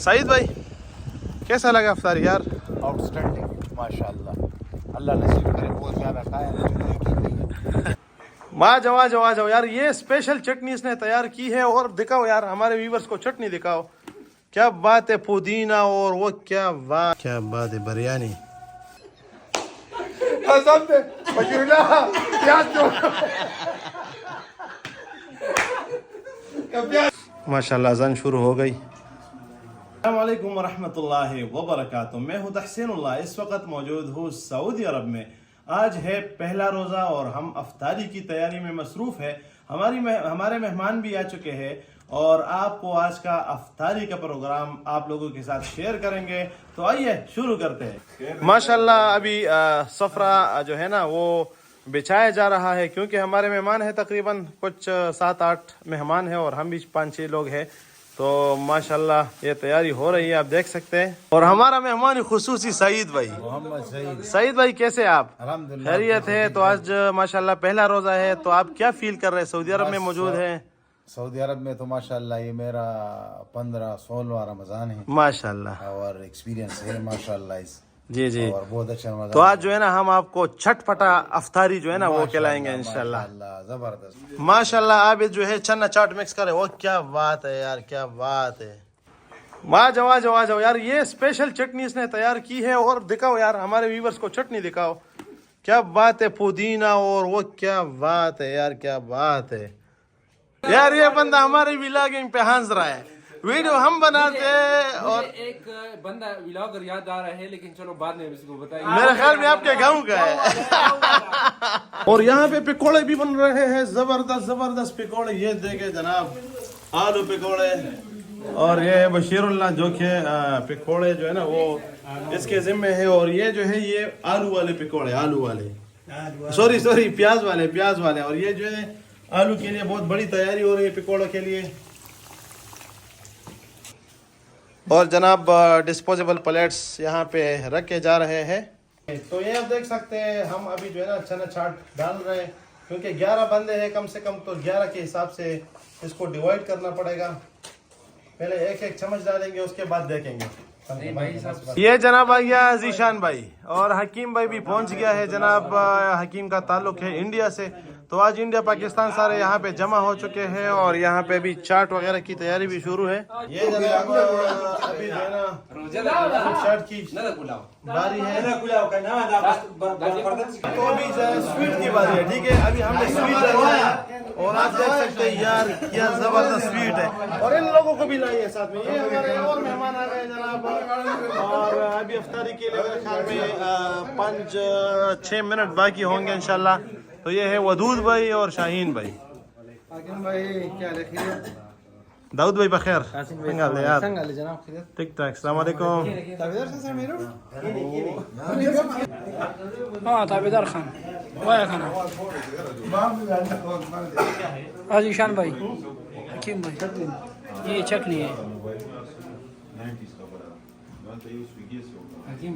सईद भाई कैसा लगा अफ्तारी यार? आउटस्टैंडिंग माशाल्लाह। अल्लाह नसीब करे बहुत ज़्यादा खाया। वाह जाओ यार, ये स्पेशल चटनी इसने तैयार की है। और दिखाओ यार हमारे व्यूवर्स को चटनी दिखाओ। क्या बात है, पुदीना और वो क्या बात है, बिरयानी। माशाल्लाह अज़ान शुरू हो गई। अस्सलामुअलैकुम वरहमतुल्लाहि वबरकातुहू। मैं हूँ तहसीनुल्लाह, इस वक्त मौजूद हूँ सऊदी अरब में। आज है पहला रोज़ा और हम अफ्तारी की तैयारी में मसरूफ़ है। हमारे मेहमान भी आ चुके हैं और आपको आज का अफ्तारी का प्रोग्राम आप लोगों के साथ शेयर करेंगे। तो आइए शुरू करते हैं। माशाल्लाह अभी सफरा जो है ना वो बिछाया जा रहा है, क्योंकि हमारे मेहमान है तकरीबन कुछ 7-8 मेहमान हैं और हम भी 5-6 लोग हैं। तो माशाल्लाह ये तैयारी हो रही है, आप देख सकते हैं। और हमारा मेहमान खुसूसी सईद भाई, मोहम्मद सईद भाई कैसे आप? अल्हम्दुलिल्लाह खैरियत है? तो आज माशाल्लाह पहला रोजा है, तो आप क्या फील कर रहे हैं? सऊदी अरब में मौजूद हैं। सऊदी अरब में तो माशाल्लाह ये मेरा 15-16वां रमज़ान है माशाल्लाह। और एक्सपीरियंस है माशाल्लाह इस जी जी। और बहुत अच्छा रमज़ान। तो आज जो है ना हम आपको छटपटा अफ्तारी जो है ना वो खिलाएंगे इंशाल्लाह। जबरदस्त माशाल्लाह। आप ये जो है चना चाट मिक्स करे, वो क्या बात है यार, क्या बात है। वाह जाओ यार, ये स्पेशल चटनी इसने तैयार की है। और दिखाओ यार हमारे व्यूवर्स को चटनी दिखाओ। क्या बात है, पुदीना और वो क्या बात है यार, क्या बात है यार। ये बंदा हमारे व्लॉगिंग पे हंस रहा है, वीडियो हम बनाते हैं। और एक बंदा व्लॉगर याद आ रहा है, लेकिन चलो बाद में इसको बताएंगे। मेरे ख्याल में आपके गांव का है। और यहाँ पे पकोड़े भी बन रहे हैं, जबरदस्त पकोड़े। ये देखे जनाब, आलू पकोड़े। और ये बशीरुल्लाह जो के पकोड़े जो है ना वो इसके जिम्मे है। और ये जो है ये आलू वाले पकोड़े, आलू वाले सॉरी प्याज वाले। और ये जो है आलू के लिए बहुत बड़ी तैयारी हो रही है पकोड़ों के लिए। और जनाब डिस्पोजेबल प्लेट्स यहाँ पे रखे जा रहे हैं। तो ये आप देख सकते हैं, हम अभी जो है ना चना चाट डाल रहे हैं, क्योंकि 11 बंदे हैं कम से कम, तो 11 के हिसाब से इसको डिवाइड करना पड़ेगा। पहले एक चम्मच डालेंगे, उसके बाद देखेंगे। ये जनाब आ गया जीशान भाई, और हकीम भाई भी पहुंच गया है। जनाब हकीम का ताल्लुक है इंडिया से, तो आज इंडिया पाकिस्तान सारे यहाँ पे जमा हो चुके हैं और यहाँ पे भी चाट वगैरह की तैयारी भी शुरू है। ये जनाब अभी जो है ना चाट की बारी है, तो अभी स्वीट की बारी है। ठीक है, अभी हमने स्वीट डाला है और आप देख सकते हैं यार क्या जबरदस्त स्वीट है। और इन लोगों को भी लाइए साथ में, ये हमारे और मेहमान आ गए जनाब। और अभी अफ्तारी के लिए मेरे ख्याल में 5-6 मिनट बाकी होंगे इंशाल्लाह। तो ये है वदूद भाई और शाहीन भाई। दाऊद भाई बखैर यार, ठीक ठाक। अस्सलाम वालेकुम। हाँ ताबेदार खान वाया खाना आज ईशान भाई, हकीम भाई, ये चटनी है। हकीम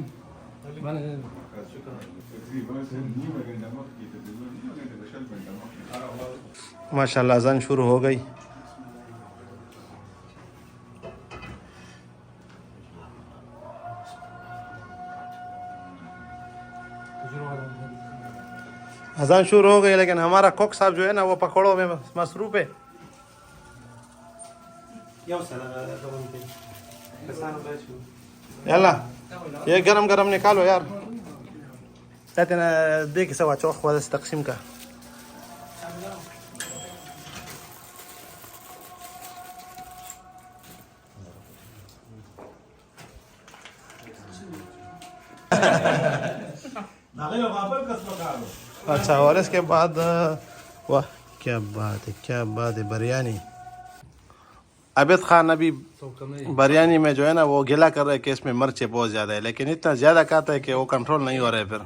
माशाल्लाह अज़ान शुरू हो गई। अज़ान शुरू हो गई, लेकिन हमारा कोक साहब जो है ना वो पकौड़ों में मसरूफ है। यल्ला ये गरम निकालो यार। देख सवा चौक वाला तकसीम का। अच्छा, और इसके बाद वाह क्या बात है बिरयानी। आबिद खान अभी बिरयानी में जो है ना वो गिला कर रहे हैं कि इसमें मिर्चें बहुत ज़्यादा है, लेकिन इतना ज़्यादा खाता है कि वो कंट्रोल नहीं हो रहा है। फिर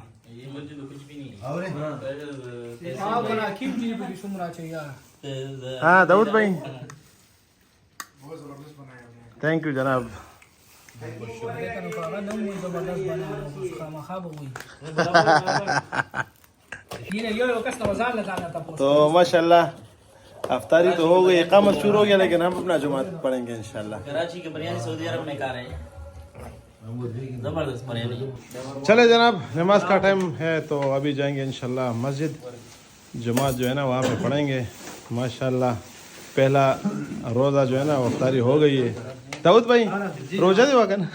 हाँ दाऊद भाई, थैंक यू जनाब। तो माशाल्लाह अफ्तारी तो हो गई, इकामत शुरू हो गया, लेकिन हम अपना जुमात पढ़ेंगे इंशाल्लाह। कराची के बिरयानी सऊदी अरब में खा रहे हैं, जबरदस्त बिरयानी। चले जनाब, नमाज का टाइम है तो अभी जाएंगे इंशाल्लाह मस्जिद, जुमात जो है ना वहाँ पे पढ़ेंगे। माशाल्लाह पहला रोज़ा जो है ना अफ्तारी हो गई है। दाऊद भाई रोजा देवा का ना,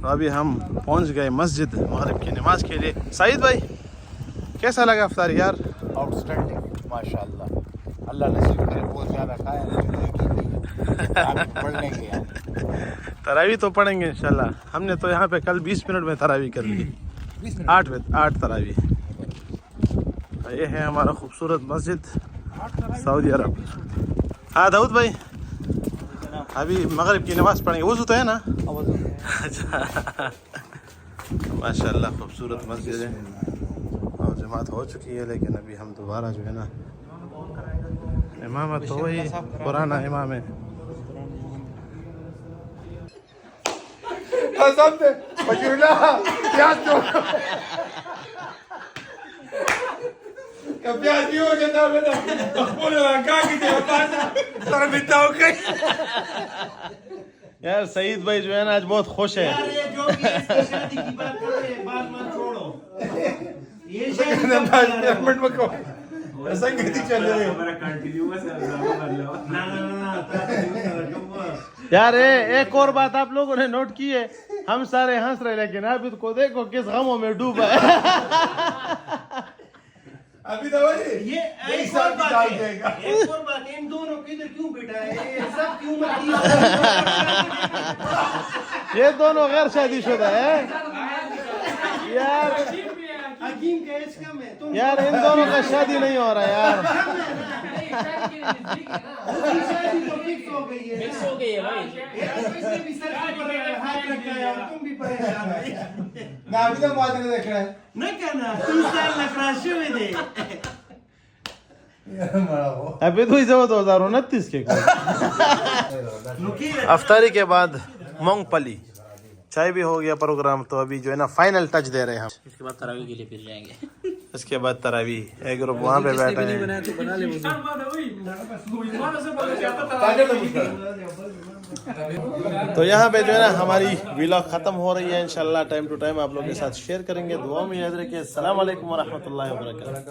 अभी हम पहुंच गए मस्जिद मगरिब की नमाज के लिए। सईद भाई कैसा लगा अफ्तार यार? आउटस्टैंडिंग माशाल्लाह, अल्लाह ने सिर्फ बहुत ज़्यादा खाया, पढ़ लेंगे यार। तरावी तो पढ़ेंगे इंशाल्लाह। हमने तो यहाँ पे कल 20 मिनट में तरावी कर ली, 8 तरावी। ये है हमारा खूबसूरत मस्जिद सऊदी अरब। हाँ दाऊद भाई अभी मगरिब की नमाज़ पढ़ेंगे, वज़ू तो है ना? अच्छा माशाल्लाह खूबसूरत मस्जिद है और जमात हो चुकी है, लेकिन अभी हम दोबारा जो है ना, इमामत तो वही पुराना इमाम है। यार सईद भाई जो है ना आज बहुत खुश है। जो भी इसकी शादी की बात कर रहे हैं, बात मत छोड़ो। ये शादी यार एक और बात आप लोगों ने नोट की है, हम सारे हंस रहे लेकिन आबिद को देखो किस गमों में डूबा है। अभी तो ये एक और बात है, एक और बात है, इन दोनों को इधर क्यों बिठा है? ये सब क्यों मत? ये दोनों गैर शादीशुदा है यार। हकीम का एज कम है, तुम यार इन दोनों का शादी नहीं हो रहा यार। शादी तो फिक्स हो गई है, मिक्स हो गई है भाई। इसने भी सर पर हाथ रखा है और तुम भी परेशान हो। ना अभी तो बात नहीं देख रहे हैं। न करना 3 साल लकड़ा शुरू दे। अभी तो इसे 2029 के अफ्तारी के बाद मूंगफली चाय भी हो गया प्रोग्राम, तो अभी जो है ना फाइनल टच दे रहे हैं हम। इसके बाद तरावी के लिए फिर जाएंगे। इसके बाद तरावी एक ग्रुप वहाँ पे बैठा है। तो यहाँ पे जो है ना हमारी व्लॉग खत्म हो रही है। इंशाल्लाह टाइम टू टाइम आप लोगों के साथ शेयर करेंगे। दुआ में याद रखिए। अस्सलाम वालेकुम व रहमतुल्लाहि व बरकातहू।